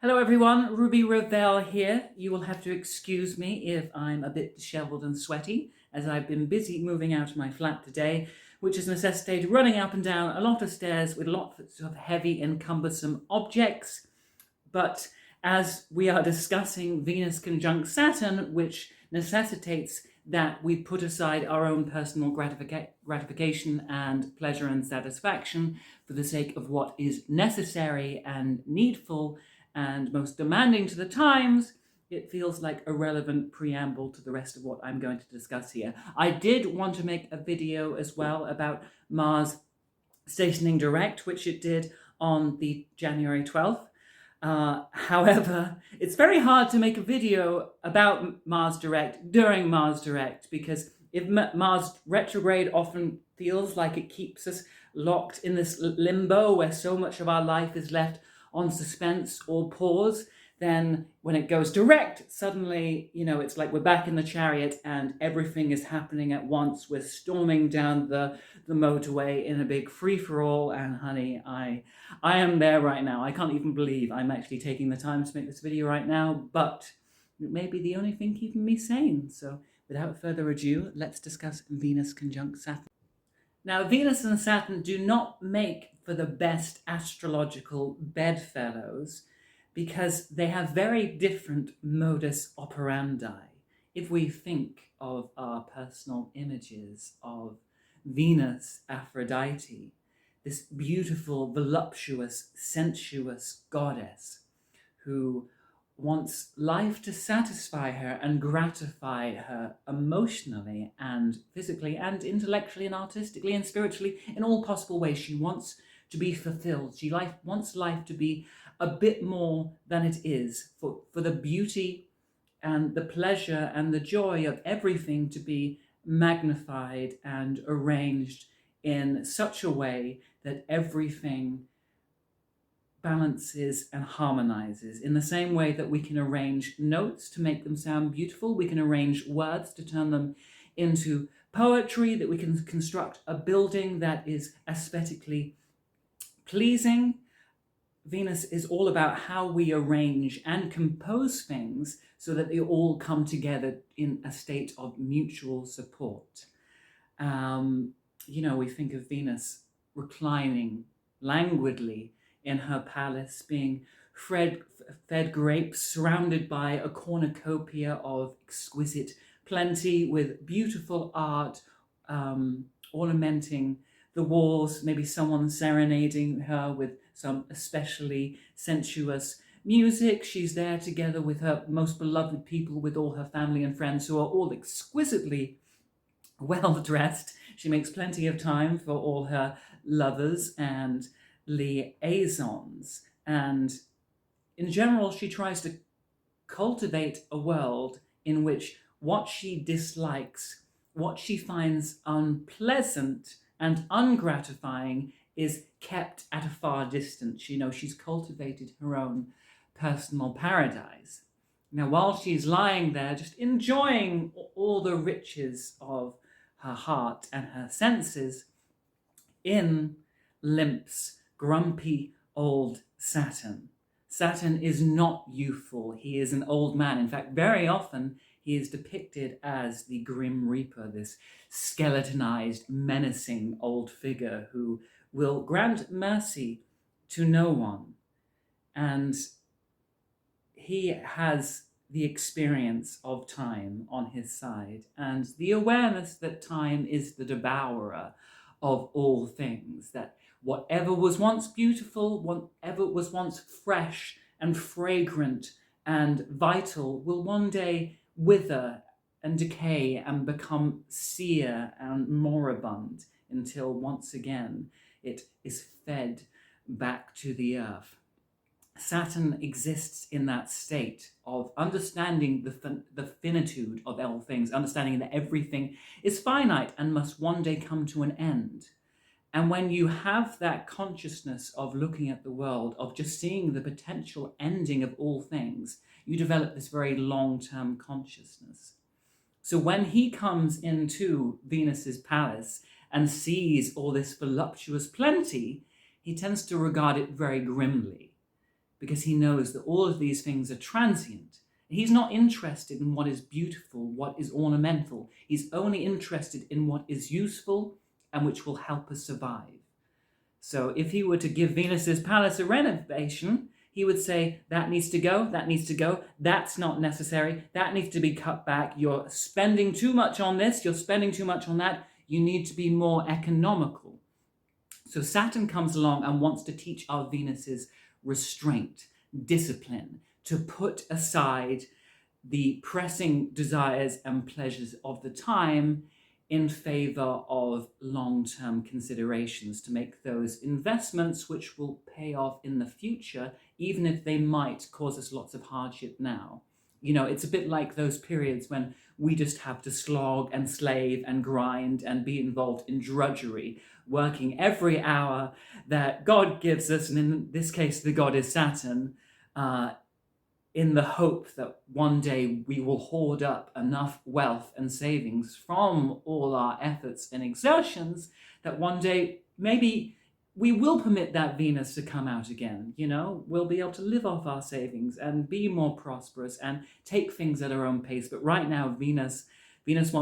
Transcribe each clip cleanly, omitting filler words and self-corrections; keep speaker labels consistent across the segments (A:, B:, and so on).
A: Hello everyone, Ruby Ravel here. You will have to excuse me if I'm a bit disheveled and sweaty, as I've been busy moving out of my flat today, which has necessitated running up and down a lot of stairs with lots of heavy and cumbersome objects. But as we are discussing Venus conjunct Saturn, which necessitates that we put aside our own personal gratification and pleasure and satisfaction for the sake of what is necessary and needful and most demanding to the times, it feels like a relevant preamble to the rest of what I'm going to discuss here. I did want to make a video as well about Mars stationing direct, which it did on the January 12th. However, it's very hard to make a video about Mars direct during Mars direct, because if Mars retrograde often feels like it keeps us locked in this limbo where so much of our life is left on suspense or pause, then when it goes direct, suddenly, it's like we're back in the chariot and everything is happening at once. We're storming down the motorway in a big free-for-all, and honey, I am there right now. I can't even believe I'm actually taking the time to make this video right now, but it may be the only thing keeping me sane. So without further ado, let's discuss Venus conjunct Saturn. Now, Venus and Saturn do not make for the best astrological bedfellows because they have very different modus operandi. If we think of our personal images of Venus, Aphrodite, this beautiful, voluptuous, sensuous goddess who wants life to satisfy her and gratify her emotionally and physically and intellectually and artistically and spiritually in all possible ways. She wants to be fulfilled. She wants life to be a bit more than it is, for the beauty and the pleasure and the joy of everything to be magnified and arranged in such a way that everything balances and harmonizes. In the same way that we can arrange notes to make them sound beautiful, we can arrange words to turn them into poetry, that we can construct a building that is aesthetically pleasing. Venus is all about how we arrange and compose things so that they all come together in a state of mutual support. We think of Venus reclining languidly in her palace, being fed grapes, surrounded by a cornucopia of exquisite plenty, with beautiful art ornamenting the walls, maybe someone serenading her with some especially sensuous music. She's there together with her most beloved people, with all her family and friends who are all exquisitely well dressed. She makes plenty of time for all her lovers and liaisons. And in general, she tries to cultivate a world in which what she dislikes, what she finds unpleasant and ungratifying, is kept at a far distance. She's cultivated her own personal paradise. Now, while she's lying there, just enjoying all the riches of her heart and her senses, in limps grumpy old Saturn. Saturn is not youthful. He is an old man. In fact, very often he is depicted as the Grim Reaper, this skeletonized, menacing old figure who will grant mercy to no one. And he has the experience of time on his side and the awareness that time is the devourer of all things, that whatever was once beautiful, whatever was once fresh and fragrant and vital, will one day wither and decay and become sere and moribund until once again it is fed back to the earth. Saturn exists in that state of understanding the finitude of all things, understanding that everything is finite and must one day come to an end. And when you have that consciousness of looking at the world, of just seeing the potential ending of all things, you develop this very long-term consciousness. So when he comes into Venus's palace and sees all this voluptuous plenty, he tends to regard it very grimly, because he knows that all of these things are transient. He's not interested in what is beautiful, what is ornamental. He's only interested in what is useful and which will help us survive. So if he were to give Venus's palace a renovation, he would say, that needs to go, that needs to go, that's not necessary, that needs to be cut back, you're spending too much on this, you're spending too much on that, you need to be more economical. So Saturn comes along and wants to teach our Venuses restraint, discipline, to put aside the pressing desires and pleasures of the time in favor of long-term considerations, to make those investments which will pay off in the future, even if they might cause us lots of hardship now. You know, it's a bit like those periods when we just have to slog and slave and grind and be involved in drudgery, working every hour that God gives us, and in this case, the god is Saturn, in the hope that one day we will hoard up enough wealth and savings from all our efforts and exertions that one day maybe we will permit that Venus to come out again. You know, we'll be able to live off our savings and be more prosperous and take things at our own pace. But right now, Venus Saturn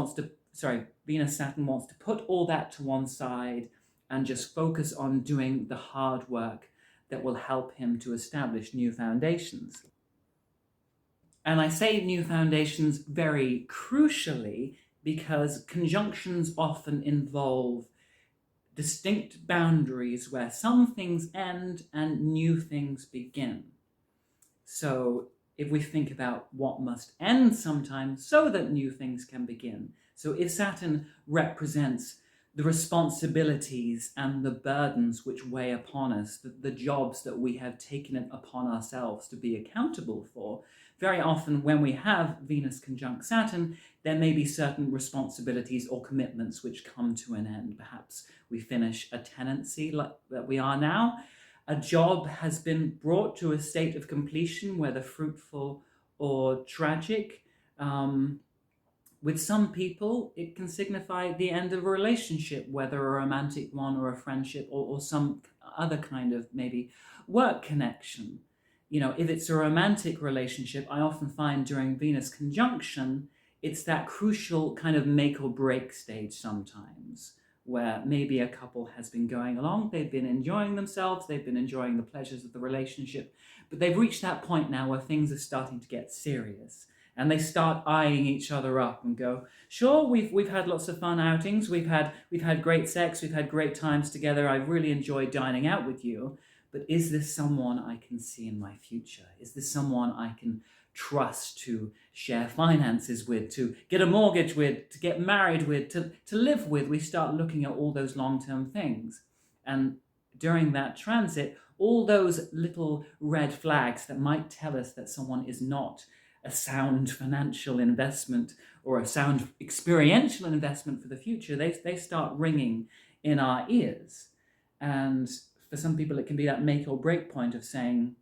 A: wants to put all that to one side and just focus on doing the hard work that will help him to establish new foundations. And I say new foundations very crucially because conjunctions often involve distinct boundaries where some things end and new things begin. So if we think about what must end sometimes so that new things can begin. So if Saturn represents the responsibilities and the burdens which weigh upon us, the jobs that we have taken it upon ourselves to be accountable for, very often when we have Venus conjunct Saturn, there may be certain responsibilities or commitments which come to an end. Perhaps we finish a tenancy like that we are now. A job has been brought to a state of completion, whether fruitful or tragic. With some people, it can signify the end of a relationship, whether a romantic one or a friendship or some other kind of maybe work connection. You know, if it's a romantic relationship, I often find during Venus conjunction, it's that crucial kind of make or break stage sometimes, where maybe a couple has been going along, they've been enjoying themselves, they've been enjoying the pleasures of the relationship, but they've reached that point now where things are starting to get serious. And they start eyeing each other up and go, sure, we've had lots of fun outings, we've had great sex, we've had great times together, I've really enjoyed dining out with you, but is this someone I can see in my future? Is this someone I can trust to share finances with, to get a mortgage with, to get married with, to live with? We start looking at all those long-term things. And during that transit, all those little red flags that might tell us that someone is not a sound financial investment or a sound experiential investment for the future, they start ringing in our ears. And for some people, it can be that make or break point of saying,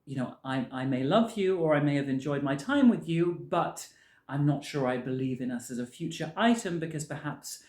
A: you know, I may love you or I may have enjoyed my time with you, but I'm not sure I believe in us as a future item because perhaps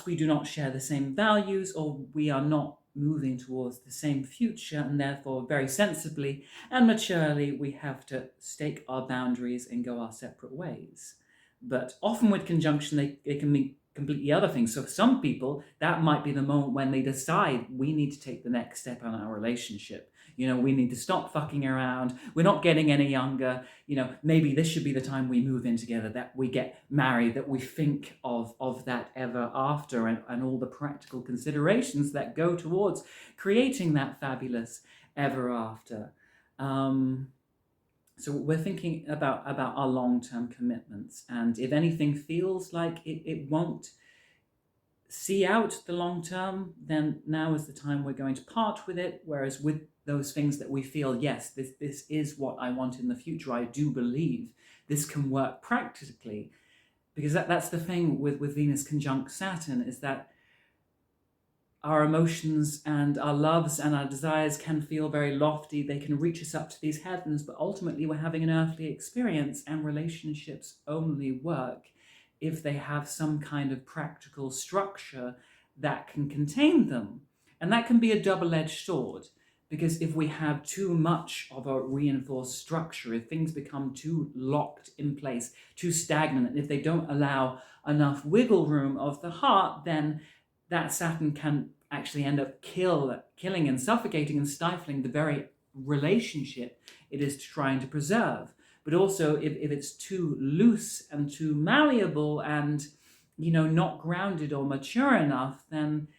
A: we do not share the same values or we are not moving towards the same future, and therefore very sensibly and maturely we have to stake our boundaries and go our separate ways. But often with conjunction they can mean completely other things. So for some people that might be the moment when they decide we need to take the next step on our relationship. You know, we need to stop fucking around. We're not getting any younger. You know, maybe this should be the time we move in together, that we get married, that we think of that ever after and all the practical considerations that go towards creating that fabulous ever after. So we're thinking about our long-term commitments. And if anything feels like it won't see out the long term, then now is the time we're going to part with it. Whereas with those things that we feel, yes, this is what I want in the future, I do believe this can work practically. Because that's the thing with Venus conjunct Saturn, is that our emotions and our loves and our desires can feel very lofty. They can reach us up to these heavens, but ultimately we're having an earthly experience, and relationships only work if they have some kind of practical structure that can contain them. And that can be a double-edged sword, Because if we have too much of a reinforced structure, if things become too locked in place, too stagnant, and if they don't allow enough wiggle room of the heart, then that Saturn can actually end up killing and suffocating and stifling the very relationship it is trying to preserve. But also, if it's too loose and too malleable and, not grounded or mature enough, then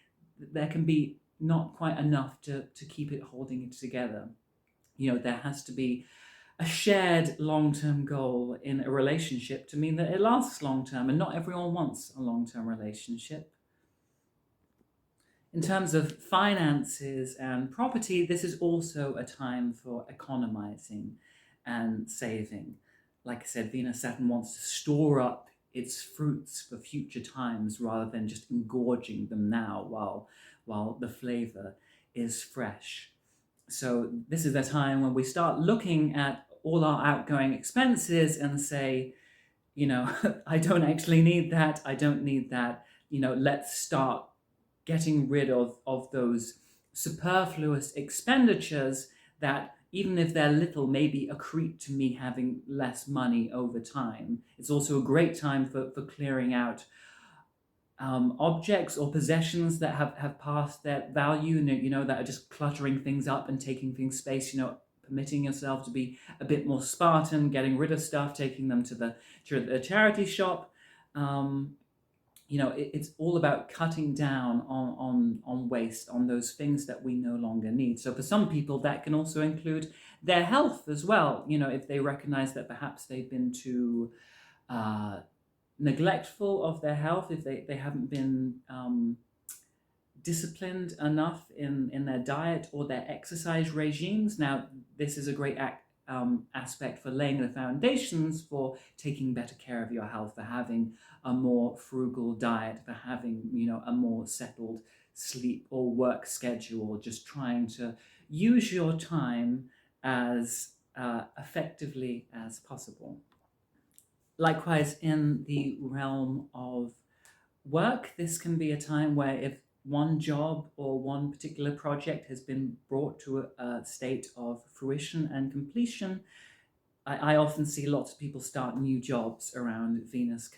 A: there can be not quite enough to keep it holding it together. There has to be a shared long-term goal in a relationship to mean that it lasts long-term, and not everyone wants a long-term relationship. In terms of finances and property, this is also a time for economizing and saving. Like I said, Venus Saturn wants to store up its fruits for future times rather than just engorging them now while the flavor is fresh. So this is a time when we start looking at all our outgoing expenses and say, I don't actually need that. I don't need that. Let's start getting rid of those superfluous expenditures that, even if they're little, maybe accrete to me having less money over time. It's also a great time for clearing out objects or possessions that have passed their value, that are just cluttering things up and taking things space, permitting yourself to be a bit more Spartan, getting rid of stuff, taking them to the charity shop. It's all about cutting down on waste, on those things that we no longer need. So for some people, that can also include their health as well. If they recognize that perhaps they've been too neglectful of their health, if they haven't been disciplined enough in their diet or their exercise regimes. Now, this is a great aspect for laying the foundations for taking better care of your health, for having a more frugal diet, for having a more settled sleep or work schedule, just trying to use your time as effectively as possible. Likewise, in the realm of work, this can be a time where if one job or one particular project has been brought to a state of fruition and completion, I often see lots of people start new jobs around Venus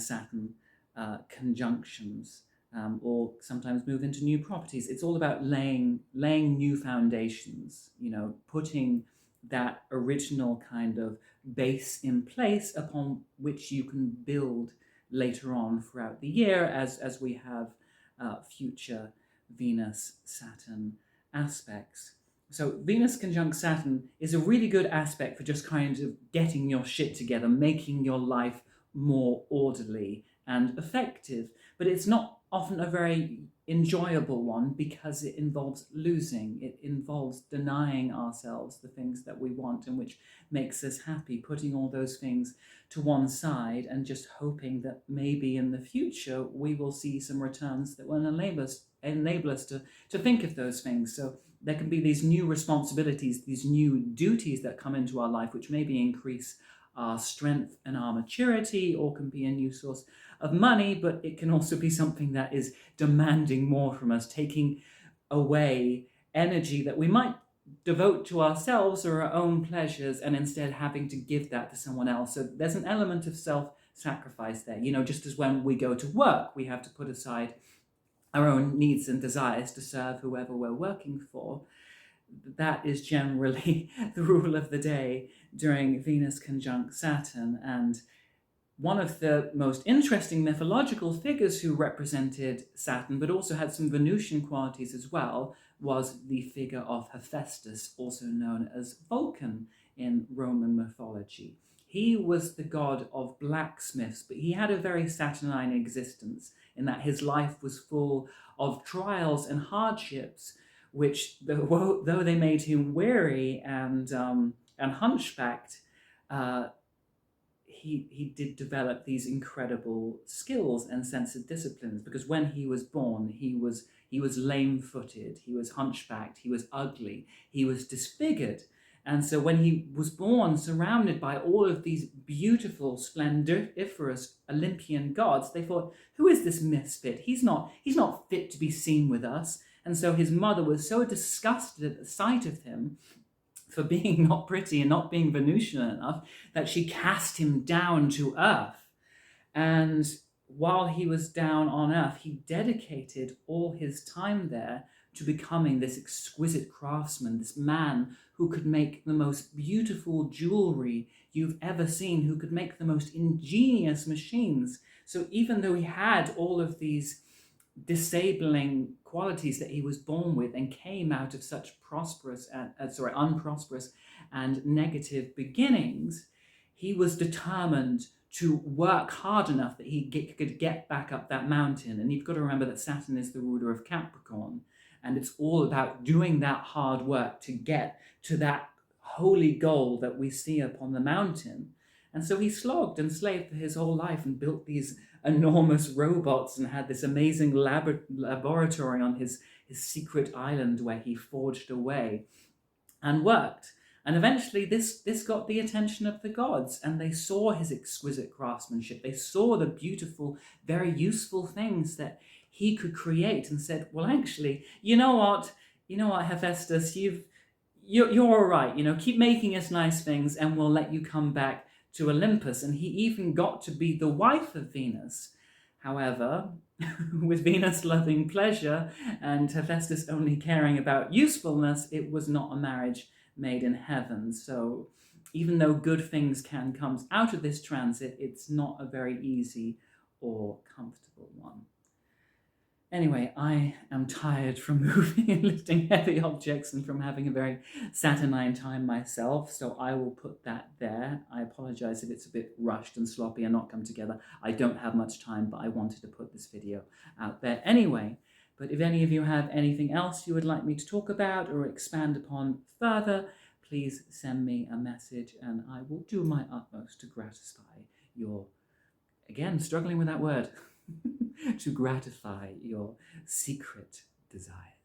A: Saturn conjunctions, or sometimes move into new properties. It's all about laying new foundations, putting that original kind of base in place upon which you can build later on throughout the year as we have future Venus-Saturn aspects. So Venus conjunct Saturn is a really good aspect for just kind of getting your shit together, making your life more orderly and effective. But it's not often a very enjoyable one because it involves losing. It involves denying ourselves the things that we want and which makes us happy, putting all those things to one side and just hoping that maybe in the future we will see some returns that will enable us to think of those things. So there can be these new responsibilities, these new duties that come into our life, which maybe increase our strength and our maturity, or can be a new source of money, but it can also be something that is demanding more from us, taking away energy that we might devote to ourselves or our own pleasures, and instead having to give that to someone else. So there's an element of self-sacrifice there. Just as when we go to work, we have to put aside our own needs and desires to serve whoever we're working for. That is generally the rule of the day during Venus conjunct Saturn. And one of the most interesting mythological figures who represented Saturn, but also had some Venusian qualities as well, was the figure of Hephaistos, also known as Vulcan in Roman mythology. He was the god of blacksmiths, but he had a very Saturnine existence in that his life was full of trials and hardships, which, though they made him weary and hunchbacked, he did develop these incredible skills and sense of disciplines, because when he was born, he was lame-footed, he was hunchbacked, he was ugly, he was disfigured. And so when he was born, surrounded by all of these beautiful, splendiferous Olympian gods, they thought, who is this misfit? He's not fit to be seen with us. And so his mother was so disgusted at the sight of him for being not pretty and not being Venusian enough that she cast him down to earth. And while he was down on earth, he dedicated all his time there to becoming this exquisite craftsman, this man who could make the most beautiful jewelry you've ever seen, who could make the most ingenious machines. So even though he had all of these disabling qualities that he was born with and came out of such unprosperous and negative beginnings, he was determined to work hard enough that he could get back up that mountain. And you've got to remember that Saturn is the ruler of Capricorn, and it's all about doing that hard work to get to that holy goal that we see upon the mountain. And so he slogged and slaved for his whole life and built these enormous robots and had this amazing laboratory on his secret island where he forged away and worked. And eventually this got the attention of the gods, and they saw his exquisite craftsmanship. They saw the beautiful, very useful things that he could create, and said, well, actually, you know what, Hephaistos, you're all right. Keep making us nice things and we'll let you come back to Olympus. And he even got to be the wife of Venus. However, with Venus loving pleasure and Hephaestus only caring about usefulness, it was not a marriage made in heaven. So even though good things can come out of this transit, it's not a very easy or comfortable one. Anyway, I am tired from moving and lifting heavy objects and from having a very Saturnine time myself, so I will put that there. I apologize if it's a bit rushed and sloppy and not come together. I don't have much time, but I wanted to put this video out there anyway. But if any of you have anything else you would like me to talk about or expand upon further, please send me a message and I will do my utmost to gratify your, again, struggling with that word, to gratify your secret desires.